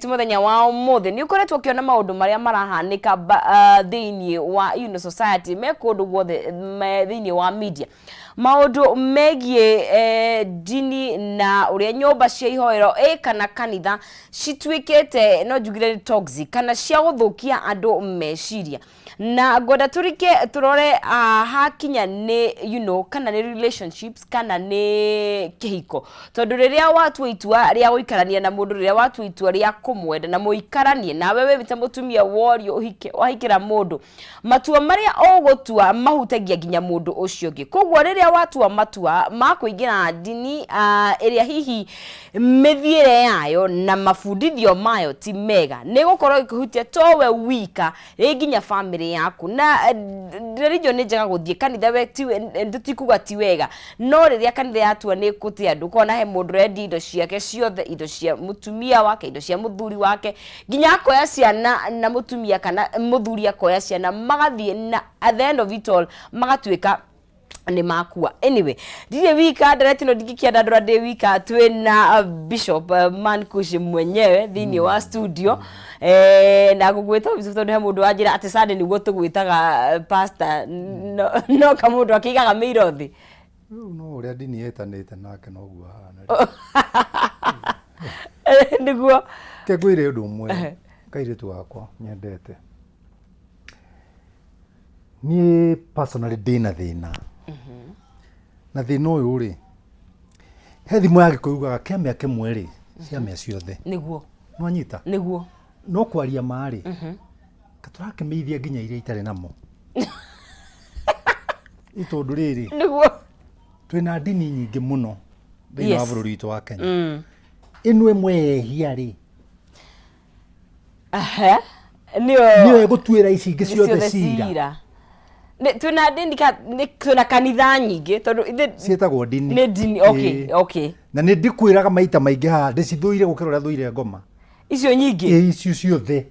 Tumuthenya wa mothe ni ukoretwo kiona maundu maria marahanika thiini wa society me kundu guothe thiini wa media maundu megie dini na uria nyumba cia ihoero kana kanitha citwikete no njugire toxic kana cia guthukia andu meciria na ngoda turike turore hakinya ni kana ni relationships kana ni kĩhiko tondu riria watu itua ria guikarania na mundu riria watu itua ria kumwenda na muikaranie na wewe bita mutumia worio wahikira mundu matua maria ogutua mahutagia ginya mundu ucio ngi kogwo riria watu matua makuingira dini iria hihi mithiire yayo na mafundithio mayo ti mega ni gukorwo ikuhutia towe wika ginya family yaku na religion ni njega guthie kanitha we ti ndutikuga ti wega no riria kanitha yatua ni kutia andu kona he mundu rendi indo ciake ciothe indo cia mutumia wake indo cia muthuri wake ginya akoya ciana na mutumia kana muthuri akoya ciana magathie na at the end of it all magatwika ni makua anyway ndire wika directino ndikikienda ndora de wika twina bishop man Kush mwenyewe thini wa studio na gugwita bishop tondu he mundu anjira ati sade niguo tugwitaga pastor no kamundu akigaga mirothi no uria ndini yetanite nake noguo hana niguo kegwire undu umwe kairitu wakwa nyendete ni personally dina thina na thina uyu ri he thimu yake kuugaga kemya kemwe ri ciamya ciothe niguo no anyita niguo no kwaria mari katurake meithia ginya iria itare namo itondu riri niguo twina dini nyingi muno thina wa bururi witu wa Kenya inu imwe yehia ri niyo egutwira ici ingi ciothe cira tuna dini tuna kanitha nyingi tondu cietagwo dini ni dini okay na ni ndikwiraga maita maingi ha ndicithuire gukira uria thuire ngoma icio nyingi icio ciothe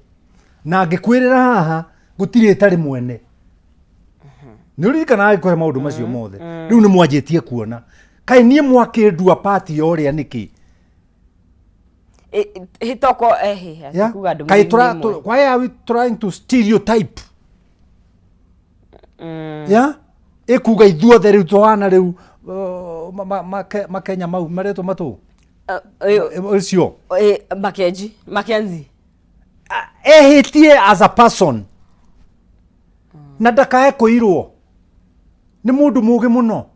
na ngikwirira haha gutire tari mwene ni urikana agikore maundu macio mothe riu ni mwanjitie kuona kai nie mwakindua party yoria niki hitoko kuga ndu kai why are we trying to stereotype ikuga ithuothe riu twana riu makenya mau mareto matu ucio Mackenzie ehitie as a person na ndakae kuirwo ni mundu mugi muno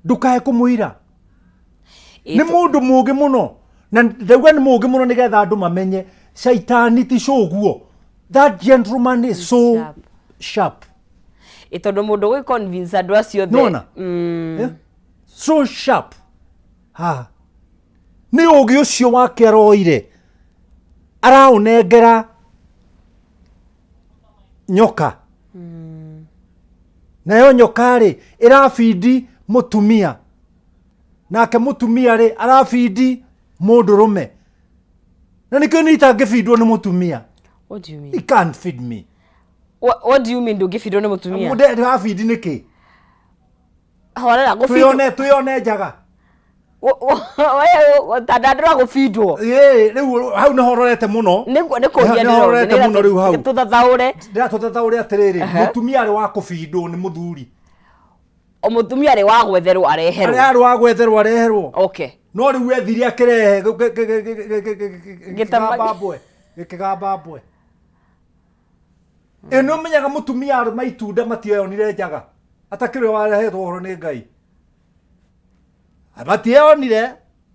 ndukae kumuira ni mundu mugi muno na ndauga ni mugi muno nigetha andu mamenye shaitani ti coguo. That gentleman is so sharp. Itondo mundu gwi convince andu acio the. So sharp. Ni ugi ucio wake aroire. Araunengera nyoka. Nayo nyoka ri irafidi mutumia. Nake mutumia ri arafidi mundurume. Na nikyo nitangifidwo ni mutumia. What do you mean? He can't feed me. What do you mean do give you no mutumia? Mude ha feed niki. Hawala go feed. Tuyone njaga. Wewe tadadra go feedwo. Riu hau no hororete muno. Ni kuria ni hororete muno riu hau. Tuthathaure. Ndira tuthathaure atiriri. Mutumia ari wa kufidwo ni muthuri. O mutumia ari wa gwetherwo areherwo. Ari wa gwetherwo areherwo. Okay. No riu ethiri akirehe gitambabwe. Gikigambabwe. Eno menyaga mutumia ari maitunda matiyonire njaga. Atakire warehetwo horo ni Ngai. Abatiyonire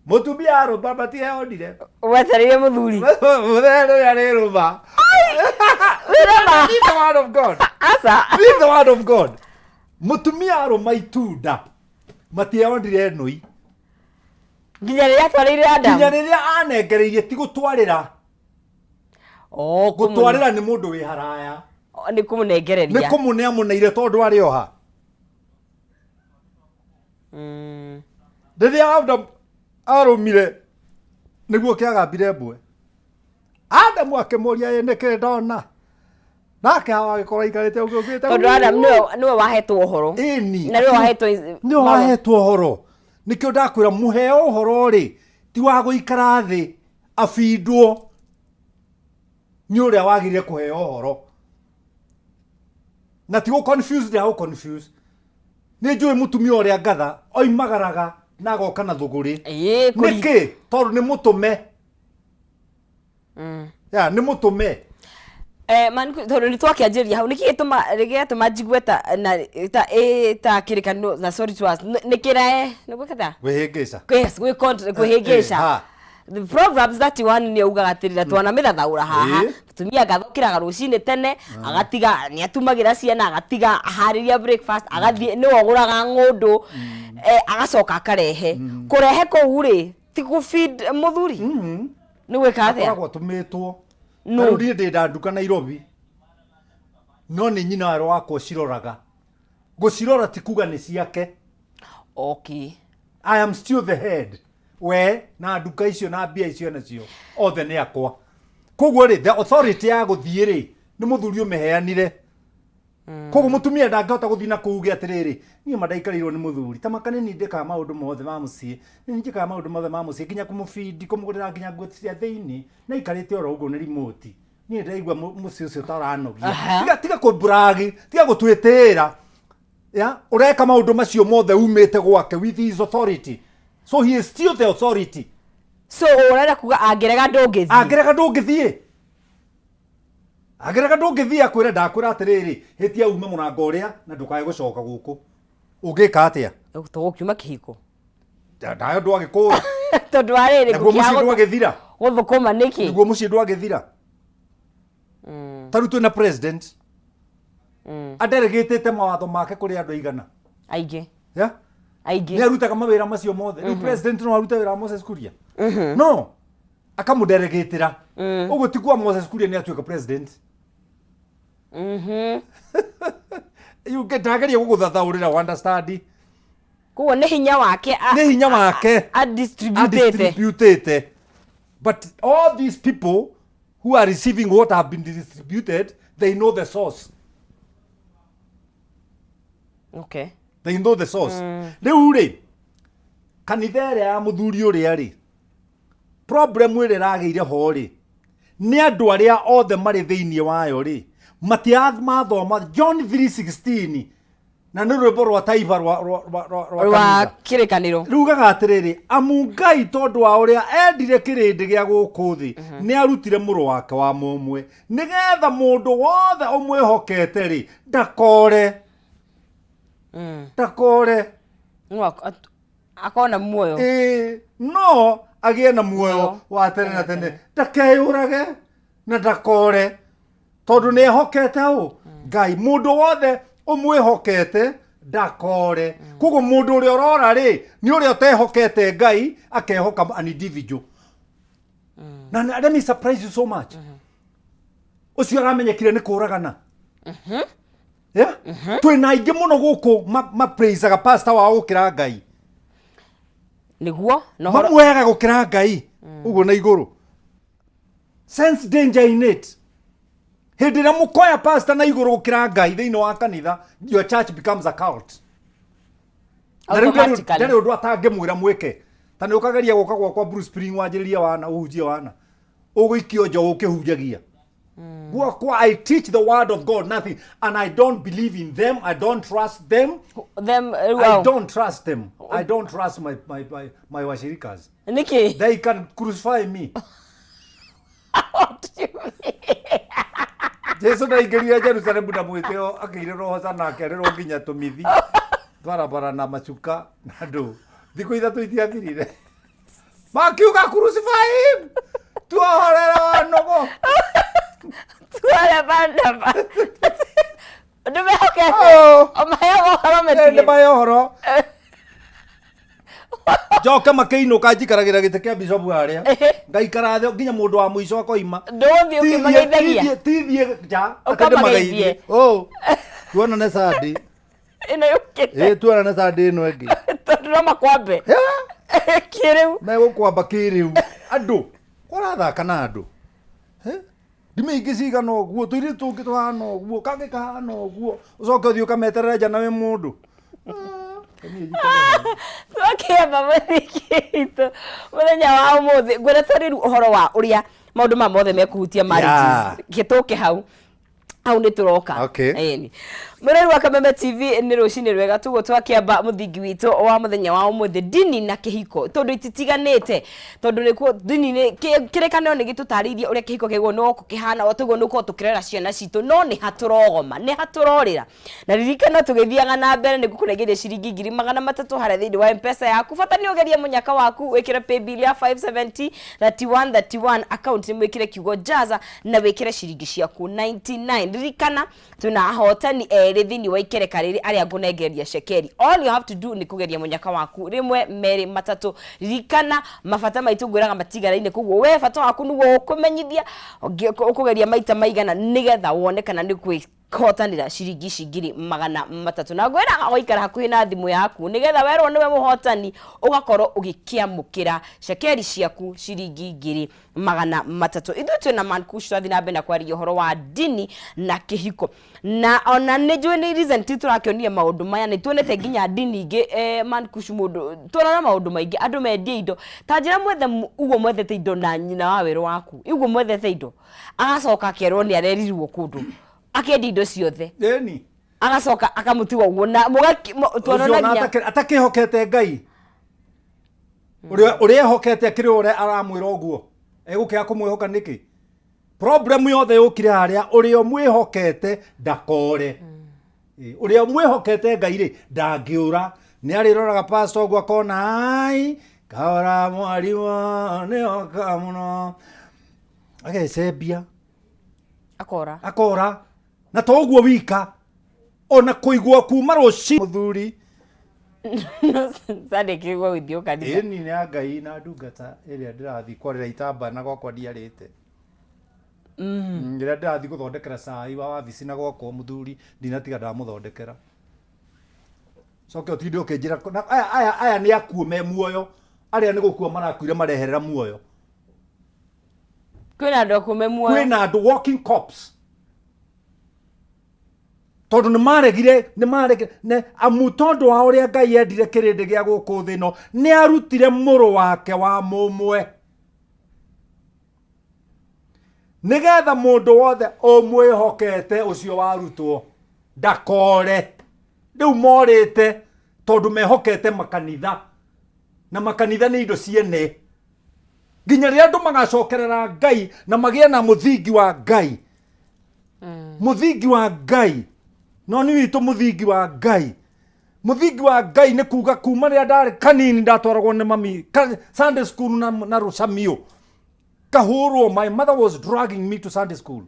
mutumia ari batiyonire. Weterire muthuri. Muthero ya riruba. Riruba. Be the word of God. Asa. Be the word of God. Mutumia ari maitunda matiyonire noi. Ginya riria twarire Adam. Ginya riria anengereirie ti gutwarira. Gutwarira ni mundu wi haraya. Ni kumunengereria. Ni kumuneamuneire tondu ari oha. Riria Adam arumire niguo kiagambire mbwe. Adam akimuria niki ndona. Nake hawa agikora ikarite ugite. Tondu Adam niwe wahetwo uhoro. Ini. Na niwe wahetwo. Niwe wahetwo uhoro. Nikyo ndakwira muheo uhoro ri ti wa guikara thi afindwo ni uria wagire kuheo horo na ti go confused ya confuse ni njui mutumia uria ngatha oimagaraga na goka na thuguri niki tondu ni mutume ya ni mutume man tondu ni twakianjiria hau niki gituma njigue ta kirikano na sorry to us nikirae nigwikata wihingisa kwihingisa the Proverbs 31 ni ugaga atirira twana mithathaura haha mutumia gathokiraga rucini tene agatiga ni atumagira ciana agatiga hariria breakfast agathie ni oguraga ngundu agacoka akarehe kurehe kou ri ti ku feed muthuri ni gwika atia akoragwo tumitwo no ri ndi ndanduka Nairobi no ni nyina waro wako ciroraga gucirora ti kuga ni ciake okay I am still the head we na nduka icio na mbia icio nacio othe ni akwa koguo ri the authority ya guthie ri ni muthuri umeheanire koguo mutumia ndangihota guthina kuuge atiriri ni mandaikarirwo ni muthuri tamakane ni ndika maundu mothe ma mucii ni njika maundu mothe ma mucii kinya kumufidi kumugurira nginya nguo cia thiini na ikarite oro uguo ni remote ni ndaigua mucii ucio taranogia tiga ku bragi tiga gutwitira ya ureka maundu macio mothe umite gwake with his authority. So he is still the authority. So urenda kuga angerega ndungithie akwira ndakwira atiriri hitia ume murango uria na ndukaye gucoka guku ugika atia tugukiuma kihiko ndayo ndwagikura tondu ariri gukiago ndwagithira guthukuma niki niguo mucii ndwagithira taru twina president aderegitete mawatho make kuri andu aigana aige ya aige ni arutaga mawira macio mothe ni president no aruta wira Moses Kuria no akamuderegatira uguo ti kwa Moses Kuria ni atuika president you get agaria guguthathaurira understand kuo ni hinya wake a distribute but all these people who are receiving what have been distributed they know the source. Okay. They know the source. Riu ri kanitha ria ya muthuri uria ri problem ire rageire ho ri ni andu aria othe mari thiini wayo ri matiathoma John 3:16 na ni rwimbo rwa taiva rwa kirikaniro rugaga atiriri amungai tondu wa uria endire kirindi gia guku thi ni arutire muru wake wa mumwe nigetha mundu wothe umwihokete ri ndakore akona muoyo no agie na muoyo wa tene na tene ndakeyurage na ndakore tondu ni ehokete u ngai mundu wothe umwihokete ndakore kugo mundu uria urora ri ni uria utehokete ngai akehoka an individual na let me surprise you so much ucio aramenyekire ni kuragana yeah twina ingi muno guku ma praiseaga pastor wa gukira ngai niguo no mamwega gukira ngai uguo na iguru sense danger in it hindi na mukoya pastor na iguru gukira ngai thiini wa kanitha your church becomes a cult ndari undu atangemwira mwike tani ukageria guka gwakwa Bruce Spring wanjiriria wana uhunjia wana uguikio njo ukihunjagia I teach the word of God nothing and I don't believe in them. I don't trust them. I don't trust them. I don't trust my washirikas. Niki They can crucify me. What do you mean? Jesu na ingeria Jerusalem na mwiteo akire roho sana akerero nginya tumithi barabara na machuka na ndu thiku ithatu itiathirire makiuga crucify him tuorera nogo tuara banda ndume okay omayo horo joka makeino kanjikaragira gite kia bishop haria ngaikara thio nginya mundu wa muico akoima ndothi ukimageithagia tithie ja akande magaithie tuona na sadi ino yukite tuona na sadi ino engi tondu makwambe kiriu na gukwamba kiriu andu urathaka na andu ndime ingiciga no guo tuiri tungitwa no guo kangika no guo ucoke uthio kameterera jana we mundu twakĩamba mũthikĩtũ mũthenya wa ũmũthĩ ngwĩrete rĩu ũhoro wa ũrĩa maũndũ ma mothe mekũhutia marriages gĩtũke hau nĩ tũroka mũrĩru wa Kameme TV nĩ rũcinĩ rwega tuguo twakĩamba mũthingi witũ wa mũthenya wa ũmũthĩ ndini na kĩhiko tondũ ititiganĩte tondũ nĩkuo ndini nĩ kĩrĩkanĩro nĩ gĩtũtarĩirie ũrĩa kĩhiko kĩguo no kĩhana o tiguo nĩkuo tũkĩrera ciana citũ no nĩ hatũrogoma nĩ hatũrorĩra na ririkana tũgĩthiaga na mbere nĩ gũkũnengeria ciringi 300 harĩa thĩinĩ wa M-Pesa yaku bata nĩ ũgerie mũnyaka waku wĩkĩre paybill ya 570 31 account nĩ mwĩkĩre kiugo jaza na wĩkĩre ciringi ciaku 99 ririkana tuna ahotani thĩinĩ wa ikereka rĩrĩ arĩa ngũnengeria cekeri all you have to do nĩ kũgeria mũnyaka waku rĩmwe merĩ matatũ ririkana mabata maitũ ngwĩraga matigaraine koguo we bata waku nĩguo ũkũmenyithia ũkũgeria maita maigana nĩgetha wone kana nĩ kwĩhotanĩra ciringi 300 na ngwĩraga gũikara hakuhĩ na thimũ yaku nĩgetha werwo nĩwe mũhotani ũgakorwo ũgĩkĩamũkĩra cekeri ciaku ciringi 300 ithuĩ twĩna Man Kush twathi na mbere na kwaria ũhoro wa ndini na kĩhiko na ona nĩ njũĩ nĩ reason tũrakĩonire maũndũ maya nĩ tuonete nginya ndini ingĩ Man Kush mũndũ tũrona maũndũ maingĩ andũ mendie indo ta njĩra mwethe uguo mwethete indo na nyina wa wĩrũ waku uguo mwethete indo agacoka akerwo nĩ arerirwo kũndũ akendi indo ciothe ndeni agacoka akamutiga uguo na tuonagia atakĩhokete Ngai ũrĩa ehokete akĩrĩ ũrĩa aramwĩra ũguo egũkĩra kũmwĩhoka nĩkĩ problem yothe yũkire harĩa ũrĩa mwĩhokete ndakore ũrĩa mwĩhokete Ngai rĩ ndangĩũra nĩ arĩroraga pastor ũguo akona ai kahora mwarimũ nĩoka mũno agecembia akora na to ũguo wika ona kũigua kuma rũci mũthuri Sande kĩgwa withio kanitha ĩni nĩ Ngai na ndungata ĩrĩa ndĩrathi kwarĩra itamba na gwakwa ndiarĩte rĩrĩa ndĩrathi gũthondekera cai wa wabici na gwakwa mũthuri ndinatiga ndamũthondekera coke ũtinde ũkĩnjĩra aya nĩ akuo me muoyo arĩa nĩ gũkua marakuire mareherera muoyo kwĩna andũ akuo me muoyo kwĩna andũ walking corpse tondũ nĩ maregire amu tondũ wa ũrĩa Ngai endire kĩrĩndĩ gĩa gũkũ thĩ ĩno nĩ arutire mũrũ wake wa mũmwe nĩgetha mũndũ wothe ũmwĩhokete ũcio warutwo ndakore rĩu morĩte tondũ mehokete makanitha na makanitha nĩ indo ciene nginya rĩrĩa andũ magacokerera Ngai na magĩe na mũthingi wa Ngai mũthingi wa Ngai no nĩ witũ mũthingi wa Ngai nĩ kuga kuma rĩrĩa ndarĩ kanini ndatwaragwo nĩ mami Sunday school na rũcamio kahũrwo my mother was dragging me to Sunday school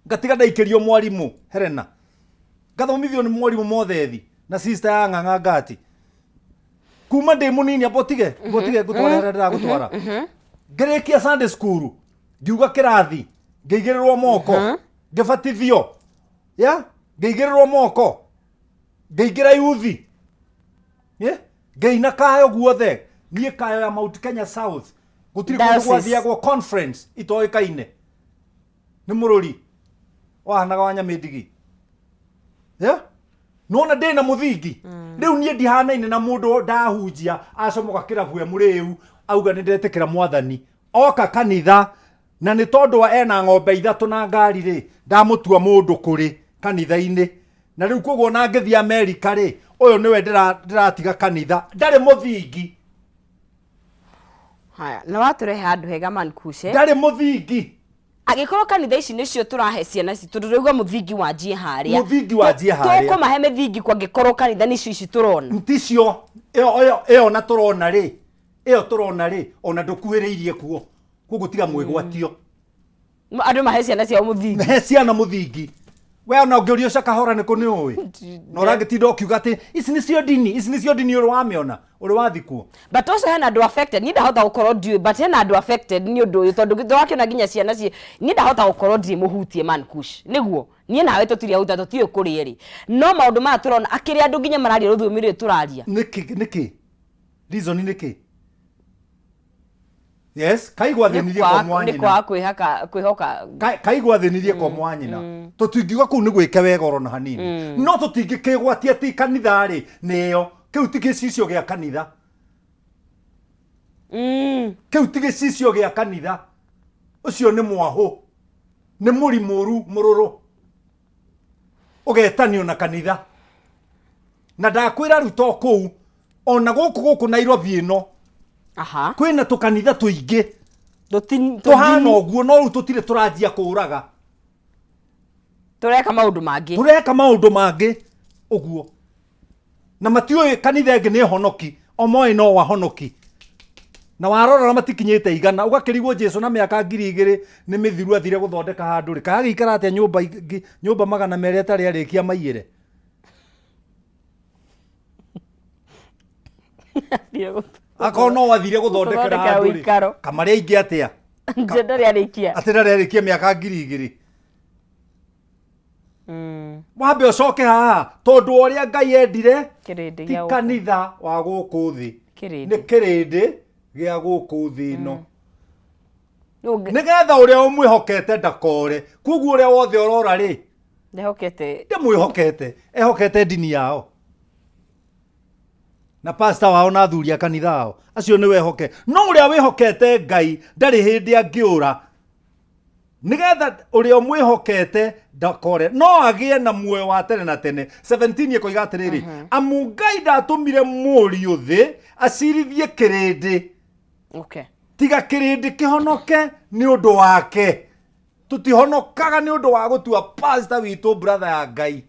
ngatiga ndaikĩrio mwarimũ Helena ngathomithio nĩ mwarimũ Mothethi na sister ya Ng'ang'a Ngati kuma ndĩ mũnini abotige gũtwara rĩrĩa ndĩragũtwara ngĩrĩkia Sunday school ngiuga kĩrathi ngĩigĩrĩrwo moko ngĩbatithio ngĩigĩrĩrwo moko ngĩingĩra yuthi ngĩina kayo guothe niĩ kayo ya Mount Kenya South gũtirĩ kũndũ gwathiagwo conference itoĩkaine nĩ mũrũri wahanaga wa Nyamĩndigi nona ndĩna mũthingi rĩu niĩ ndihanaine na mũndũ ndahunjia acomoka kĩrabu mũrĩu auga nĩ ndetĩkĩra mwathani oka kanitha na nĩ tondũ ena ng'ombe 3 na ngari rĩ ndamũtua mũndũ kũrĩ kanitha-inĩ na rĩu koguo na ngĩthiĩ Amerika rĩ ũyũ nĩwe ndĩratiga kanitha ndarĩ mũthingi haya na watũrehe handũ hega Man Kush ndarĩ mũthingi agĩkorwo kanitha ici nĩcio tũrahe ciana citũ tũrauga mũthingi wanjie harĩa tũkũmahe mĩthingi kwangĩkorwo kanitha nĩcio ici tũrona nticio ĩyo na tũrona rĩ ona ndũkuhĩrĩirie kuo koguo tiga mwĩgwatio andũ mahe ciana ciao mũthingi mahe ciana mũthingi we ona ũngĩũrio cakahora nĩkũ nĩ ũĩ na ũragĩtinda ũkiuga atĩ ici nĩcio ndini ũrĩ wamĩona ũrĩ wathikwo but also hena andũ affected niĩ ndahota gũkorwo ndiũĩ but hena andũ affected nĩ ũndũ ũyũ tondũ ndĩrakĩona nginya ciana niĩ ndahota gũkorwo ndirĩ mũhutie Man Kush nĩguo niĩ nawe tũtirĩ ahuta tũtiũĩ kũrĩa rĩ no maũndũ maya tũrona akĩrĩ andũ nginya mararia rũthiomi rũrĩ tũraria nĩkĩ reason nĩkĩ Yes, kaigwa thinirie kwa mwanyina. Ni kwa kwihoka. Kaigwa thinirie kwa mwanyina. Tutingiuga kuu ni gwike wega oro na hanini. No tutingikigwatia ti kanitha ri niyo. Kiu ti gicicio gia kanitha. Kiu ti gicicio gia kanitha. Ucio ni mwahu. Ni murimuru mururu. Ugetanio na kanitha. Na ndakwira ruto kuu ona guku Nairobi ino. Aha. Kwina tukanitha tuingi. Tuhana uguo no ru tutire turanjia kuuraga. Tureka maundu mangi uguo. Na matioi kanitha ingi ni honoki, omoi no wahonoki. Na warora matikinyite igana ugakirigwo Jesu na miaka 2000 ni mithiru athire guthondeka handu ri kaga ikara atia nyumba magana meri atari arikia maiyire. Akono wathire guthondekera handu ri kamaria ingi atia ndari arikia atira arikia miaka 2000. Wambe ucoke haha tondu uria Ngai endire ti kanitha wa guku thi ni kirindi gia guku thi no nigetha uria umwihokete ndakore kuguo uria wothe urora ri ndimwihokete ehokete ndini yao na pastor wao na thuria kanitha wao acio ni wehoke no uria wihokete Ngai ndari hindi angiura nigetha uria umwihokete ndakore no agie na muoyo wa tene na tene. 17 ikoiga atiriri amu Ngai ndatumire muri uthi acirithie kirindi. Okay. Tiga kirindi kihonoke ni undu wake. Tutihonokaga ni undu wa gutua pastor witu brother ya Ngai.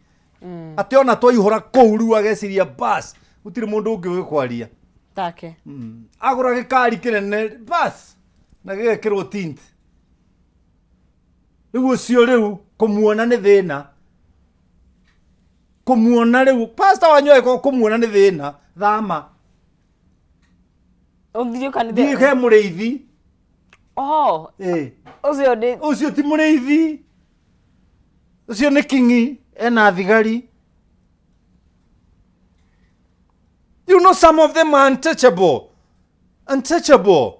Ati ona twaihura kuu riu ageciria bas gutire mundu ungi wikwaria take. Agura gikari kinene bas na gigekirwo tint. Riu ucio riu kumuona ni thina. Kumuona riu pastor wanyoe kumuona ni thina thama. Ondirio kanitha. Ndiye muriithi. Oh. Ucio ti muriithi. Ucio ni kingi ena thigari. You know some of them are untouchable. Untouchable.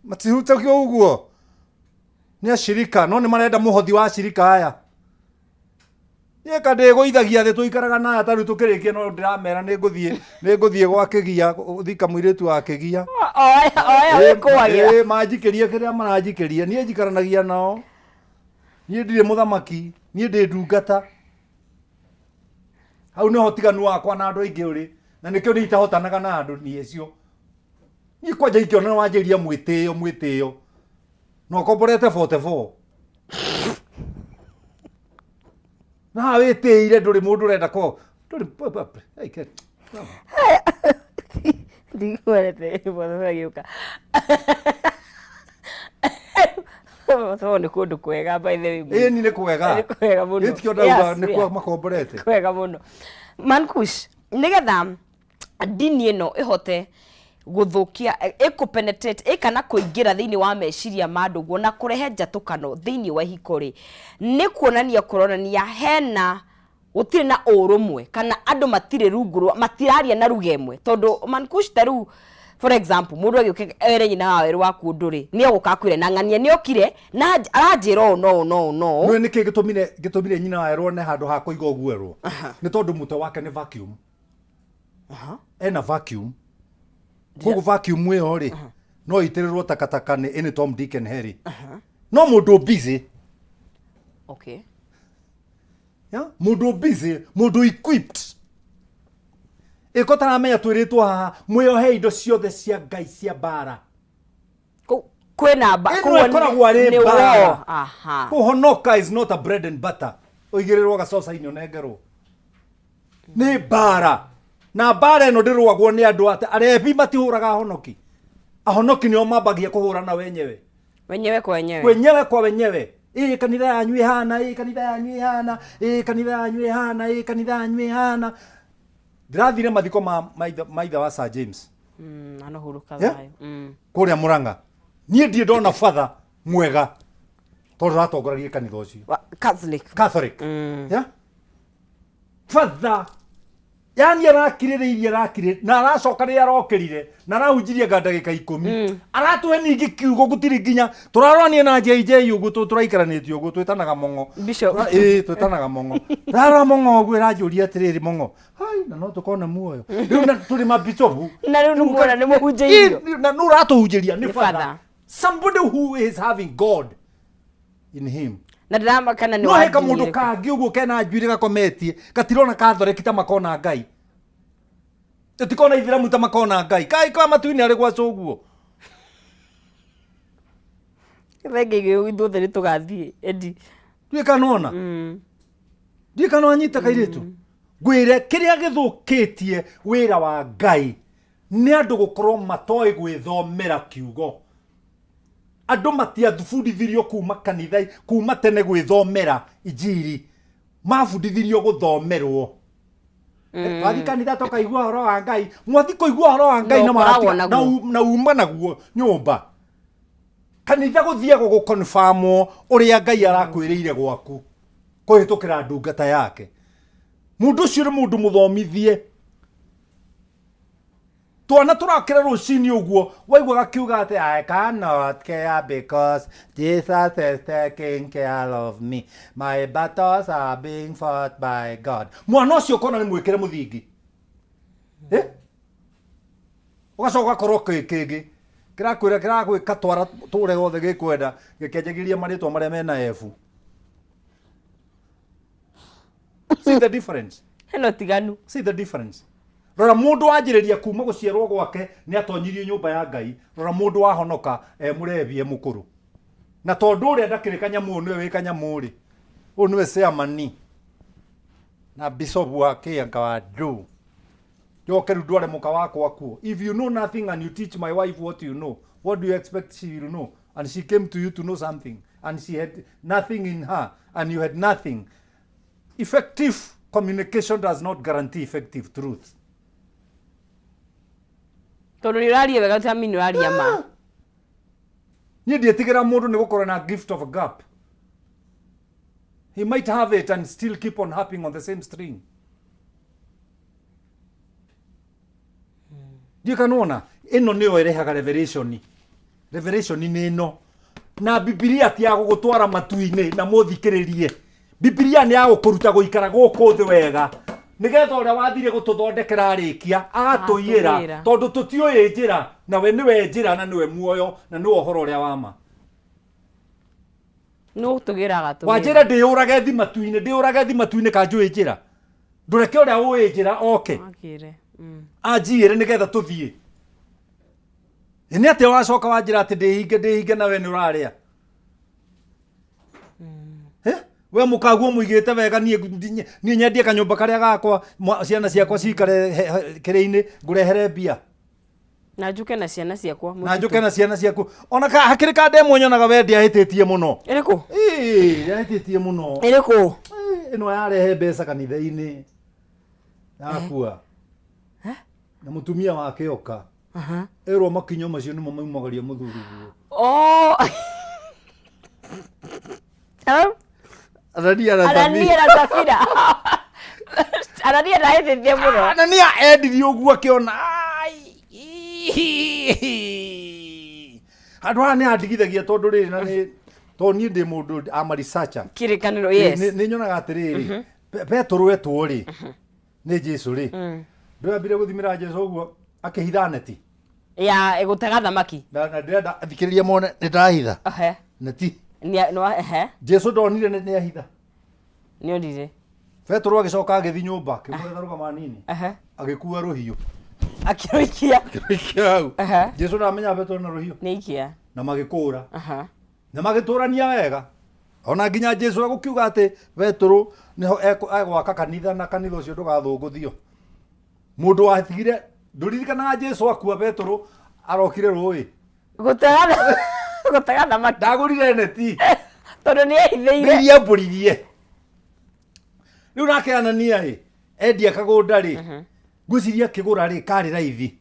Matihuta kio uguo. Ni ashirika no ni marenda muhothi wa ashirika aya. Ye kade goithagia the tuikaraga na ataru tukirikia no ndiramera ni nguthie gwa kigia uthika muiretu wa kigia. Oya wikwagia. Majikiria kiria marajikiria ni ejikaranagia nao. Ni ndire muthamaki, ni ndi ndungata. Hau no hotiganu wakwa na andu aingi uri. Na nikio ni itahotanaga na andu ni ecio. Ni kwaja ikiona wanjiria mwitio. No komborete 44. Na witiire nduri mundu renda ko. Nduri hey ke. Digorete bwana yuka. So ni kundu kwega by the way. Ni kwega. Ni kwega muno. Itikio ndauga ni kwa makomborete. Kwega muno. Man Kush nigetha ndini ino ihote guthukia ikupenetrate ikana kuingira thiini wa meciria manduguo na kurehe njatukano thiini wa hikori ni kuonania kuronania hena gutire na urumwe kana andu matire runguru matiraria na rugemwe tondu Man Kush taru for example mundu agiuke ere nyina wawe waku nduri ni agukakwire na ng'ania ni okire na aranjira no no ni gitumire nyina wawe rone handu ha kuiga oguerwo ni tondu muto wake ni vacuum ena vacuum kugu vacuum weyo ri no itirirwo takataka ni any Tom Dick and Harry no mundu busy. Okay. Ya mundu busy mundu equipped ikotana menya twiritwo haha mwiyohe indo ciothe cia Ngai cia bara kwena kukoragwo ari bara. Aha. Kuhonoka is not a bread and butter oigirirwo gacoca inyo nengerwo ni bara. Na bara ino ndirwagwo ni andu ate arebi matihuraga honoki. Ahonoki nio mambagia kuhurana wenyewe kwa wenyewe. Kanitha yanyu ihana, kanitha yanyu ihana, kanitha yanyu ihana, kanitha yanyu ihana. Ndirathire mathiko maitha wa Sir James. Anohuruka thayo. Kuria Muranga. Nie ndie ndona father mwega. Tondu ratongoragia kanitha ucio. Catholic. Ya? Father yani arakire na aracoka ri arokirire na arahunjirie ngandagika 10 aratuhe ningi kiugo gutiri nginya turarwania na JJ ugu turaikaranĩtie ugu twitanaga mongo twitanaga mongo rara mongo gwe ranjuria atiriri mongo hai na no tukona muoyo riu na turi mabicobu na riu numuona ni muhunjirio na no ratuhunjiria ni father somebody who is having God in him na drama kana ni no heka mundu kangi uguo kena njuire gakometie gatirona kathoreki ta makona ngai tutikona ithiramu ta makona ngai kai kwa matuini ari gwa coguo rege ithuothe ni tugathie edi dwikanona dwikanona nyita kairitu gwire kiria githukitie wira wa ngai ni andu gukorwo matoi gwithomera kiugo andu matiathubundithirio kuma kanitha kuma tene gwithomera injiri mabundithirio guthomerwo wathi kanitha toka igua horo wa ngai mwathi kuigua horo wa ngai na uma naguo nyumba kanitha guthie gukonfirmwo uria ngai arakwiriire gwaku kuhitukira ndungata yake mundu ucio ni mundu muthomithie twana turakira rucini uguo waigua gakiuga ati I cannot care because Jesus is taking care of me, my battles are being fought by God. Mwana ucio kona ni mwikire muthingi ugacoka korwo kingi kirakwira kiragwika twara ture gothe gikwenda gikenjagiria maritwa maria mena efu. See the difference? Heno tiganu. See the difference? Rora mundu wanjiriria kuma gucierwo gwake ni atonyirie nyumba ya ngai. Rora mundu wahonoka murevie mukuru. Na tondu uri ndakire kanyamu niwe wi kanyamu ri. U niwe chairman na bishop wake ankawa do. Joke rudware muka wako akuo. If you know nothing and you teach my wife what you know, what do you expect she will know? And she came to you to know something and she had nothing in her and you had nothing. Effective communication does not guarantee effective truth. Tondu ni uraria wega tami ni uraria ma. Ni ndietigira mundu ni gukora na gift of a gap. He might have it and still keep on harping on the same string. Ndikanona ino niyo irehaga revelation. Revelation ni ino. Na Biblia ti ya gugutwara matuine na muthikiririe. Biblia ni ya gukuruta guikara guku thi wega. Nigetha uria wathire gututhondekera arikia agatuiyira tondu tutioye njira na we niwe njira na niwe muoyo na niwe uhoro uria wama. No tugiraga tu. Wanjira ndiurage thimatu-ini kanjui njira. Ndureke uria ui njira oke. Akire. Anjire nigetha tuthie. Ni ate wacoka wanjira ati ndihinge na we ni uraria. We mukaguo muigite wega nie nyendie kanyumba karia gakwa ciana ciakwa cikare kire-ini ngurehere mbia na njuke na ciana ciakwa na njuke na ciana ciaku ona hakiri ka ndemwe nyonaga we ndiahititie muno iriku ndiahititie muno iriku ino yarehe mbeca kanitha-ini yakua na mutumia wake oka erwo makinyo macio nimo maumagaria muthuri guo Anania na Safira. Anania na hithithie muno. Anania endiri uguo akiona andu aya ni andigithagia tondu riri na ni toni ndi mundu ama researcher kirikaniro yes ni nyonaga atiriri Petro etwo ri ni Jesu ri ndwambire guthimira Jesu uguo akihitha neti ya egutega thamaki na ndirenda athikiririe mone ni ndahitha neti Jesu ndonire ni ahitha ni ondire Petro agicoka agithi nyumba kimwetha rugama nini agikua ruhiu akiroikia hau Jesu ndamenya Petro na ruhiu ni ikia na magikura na magiturania wega ona nginya Jesu agukiuga ati Petro niho egwaka kanitha na kanitha ucio ndugathunguthio mundu wathigire nduririkanaga Jesu akua Petro arokire rui gutega thamaki ndagurire neti tondu ni ehithiire iria mburirie riu nake Anania endia kagunda ri ngwiciria kigura ri kari raithi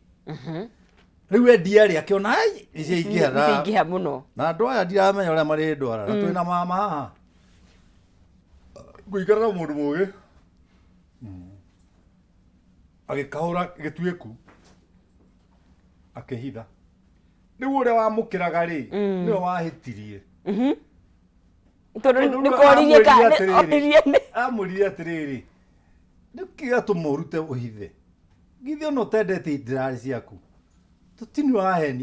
riu endia ri akiona ai icingiha muno na andu aya ndiramenya uria mari ndwara na twina mama haha nguikara na mundu mugi agikahura gitueku akihitha riu ure wa mukiraga ri ni wahitirie tondu ni koririe ka amuririe atiriri nikiga tumurute uhithe githio no tendete ndirari ciaku tutini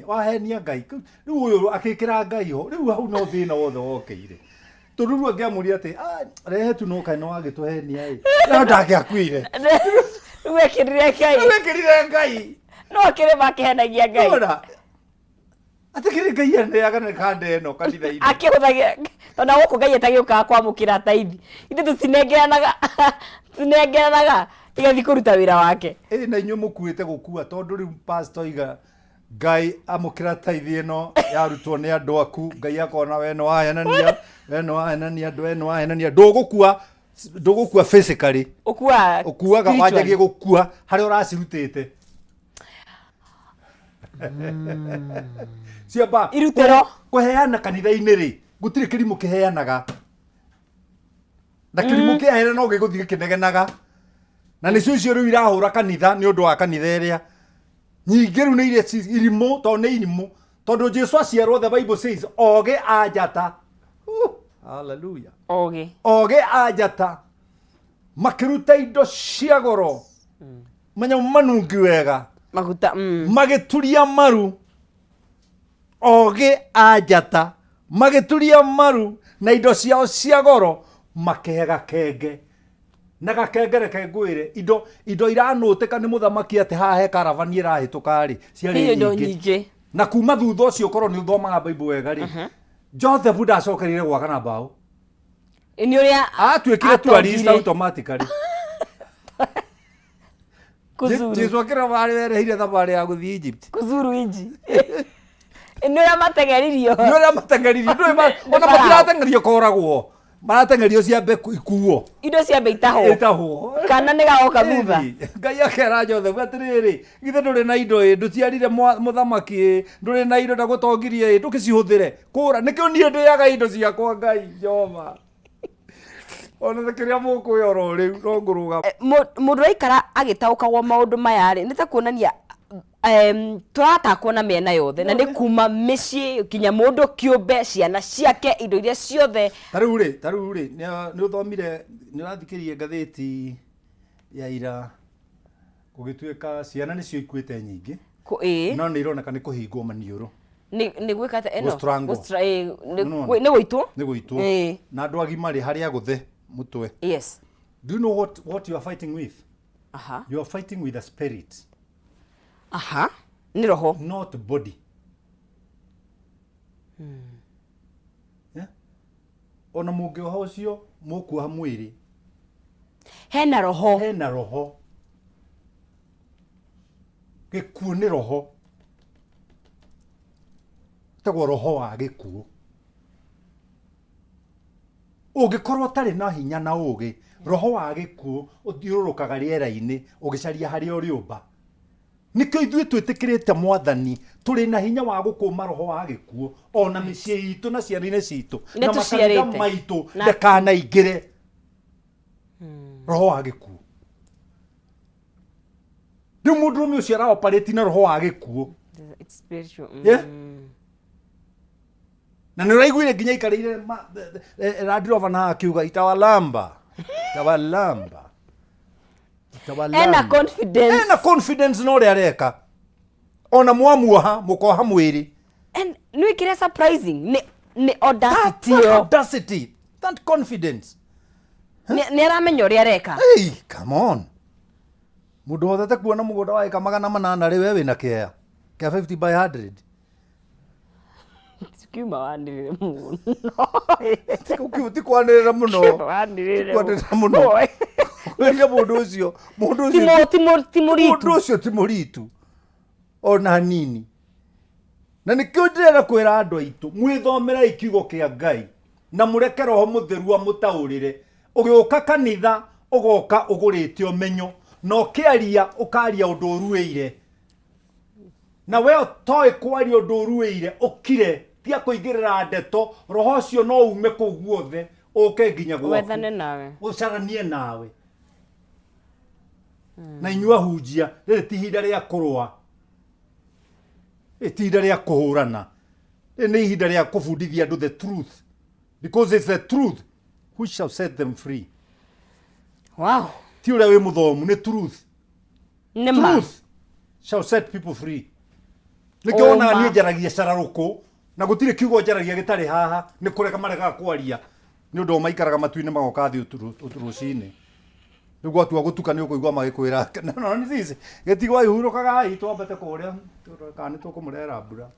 wahenia Ngai riu uyu akikira Ngai ho riu hau no thina wothe wokeire tondu riu angiamuria ati rehe tu no kaino agituhenia ri no ndakiakuire riu ekirire Ngai no kire makehenagia Ngai atikiri Ngai ende agane kande no kanitha-ini akihuthagia tondu guku Ngai etagiukaga kwamukira taithi ithu tutinengeranaga igathi kuruta wira wake na inyu mukuite gukua tondu riu pastor iga Ngai amukira taithi ino yarutwo ni andu aku Ngai akona we no wahenania ndugukua physically ukuaga wanjagie gukua hari uracirutite ciamba irutero kuheana kanitha-ini ri gutire kirimu kiheanaga na kirimu kiheana no giguthie kinegenaga na nicio icio riu irahura kanitha ni undu wa kanitha iria nyingi riu ni iria irimu tondu Jesu aciarwo the Bible says oge ajata hallelujah oge ajata makiruta indo cia goro manya manungi wega maguta magituria maru oge ajata magituria maru na indo ciao cia goro makega kenge na gakengere kengwire indo iranuteka ni muthamaki ati haha he karavani irahituka ri ciari nyingi na kuma thutha ucio korwo ni uthomaga Bible wega ri Joseph ndacokerire gwaka na mbao ni uria atuikire tourist automatically Jesu akira bari werehire thabari ya guthii Egypt kuzuru inji ni uria matengeririo ona matiratengerio koragwo maratengerio ciambe ikuo indo ciambe itahwo kana ni gaoka thutha Ngai akera Joseph atiriri githe nduri na indo nduciarire muthamaki nduri na indo ndagutongirie ndukicihuthire kura nikio nie ndiaga indo ciakwa Ngai Jehova ona thikiria mukuyoro riu no nguruga mundu aikara agitaukagwo maundu maya ri nita kuonania turatakwo na miena yothe na ni kuma micii kinya mundu kiumbe ciana ciake indo iria ciothe tariu ri ni uthomire ni urathikirie ngatheti ya ira kugituika ciana nicio ikuite nyingi no ni ironeka ni kuhingwo maniuru ni gwikate eno ni gwitwo na andu agima ri haria guthe mutwe yes do you know what you are fighting with you are fighting with a spirit ni roho not body yeah ona mungioha ucio mukuha mwiri hena roho gikuo ni roho tagwo roho wa gikuo ungikorwo tari na hinya na ugi roho wa gikuo uthiurukaga riera-ini ugicaria haria uriumba nikio ithuĩ twĩtĩkĩrĩte mwathani tũrĩ na hinya wa gũkũma roho wa gĩkuo ona mĩciĩ itũ na ciana-inĩ citũ na makanitha maitũ ndakanaingĩre roho wa gĩkuo rĩu mũndũrũme ũcio araoperate na roho wa gĩkuo na nĩ ũraiguire nginya aikarĩire Land Rover na akiuga itawalamba ena confidence no ria areka ona mwamuoha mukoha mwiri no ikire surprising ni audacity that confidence ni aramenya uria areka hey come on mundu hotete kuona mugunda wa eka 800 ri we wina kea 50 by 100 Kiuma wandirire muno tikwanirira muno wewe mundu ucio timuritu ona nini na nikio ndira kwira andu aitu mwithomera ikiugo kia Ngai na mureke roho mutheru amutaurire ugiuka kanitha ugoka ugurite umenyo no kiaria ukaria undu uruire na we toy kwaria undu uruire ukire tia kuingirira ndeto roho cio no ume kuguothe uke nginya gwaku wethane nawe ucaranie nawe na inyua hunjia rĩrĩ ti ihinda rĩa kũrũa, ti ihinda rĩa kũhũrana, nĩ ihinda rĩa kũbundithia andũ the truth, because it's the truth which shall set them free. Wow. Ti ũrĩa wĩ mũthomu, nĩ truth. Truth shall set people free. Nĩkĩona niĩ njaragia cararũkũ na gũtirĩ kiugo njaragia gĩtarĩ haha, nĩ kũreka maregaga kwaria nĩ ũndũ maikaraga matu-inĩ magoka thĩ ũtũrũcinĩ. Rĩu gwatua gũtuka nĩ ũkũigua magĩkwĩra no nĩ sisi gĩtigwa ihurũkagai twambate kũrĩa kana nĩ tũkũmũrehera mbura.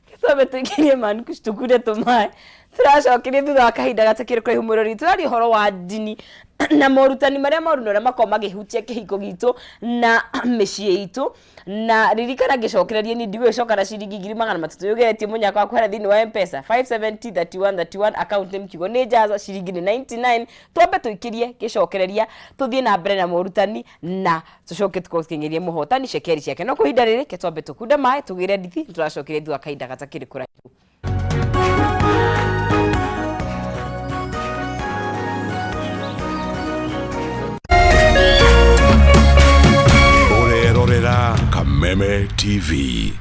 Kĩtwambe tũingĩrie man Kush tũkure tũmaĩ tũracokeria thutha wa kahinda gatakĩrĩ kũraihu mũrori. Tũraria ũhoro wa ndini na morutani marĩa moru na ũrĩa makoragwo magĩhutia kĩhiko gitũ na mĩciĩ itũ. Na ririkana ngĩcokereria ni ndigũgĩcoka na ciringi 300 yugeretie mũnyaka wa kwĩra thĩinĩ wa M-Pesa 5703131 account nĩ mkiugo nĩ njaza ciringi nĩ 99. Twambe tũikĩrie gĩcokereria tũthiĩ na mbere na morutani na tũcoke tũkĩng'erie mũhotani cekeri ciake. No kũhinda rĩrĩ ke twambe tũkunde maĩ tũgĩre ndithi tũracokeria thutha wa kahinda gatakĩrĩ kũraihu. Kameme TV.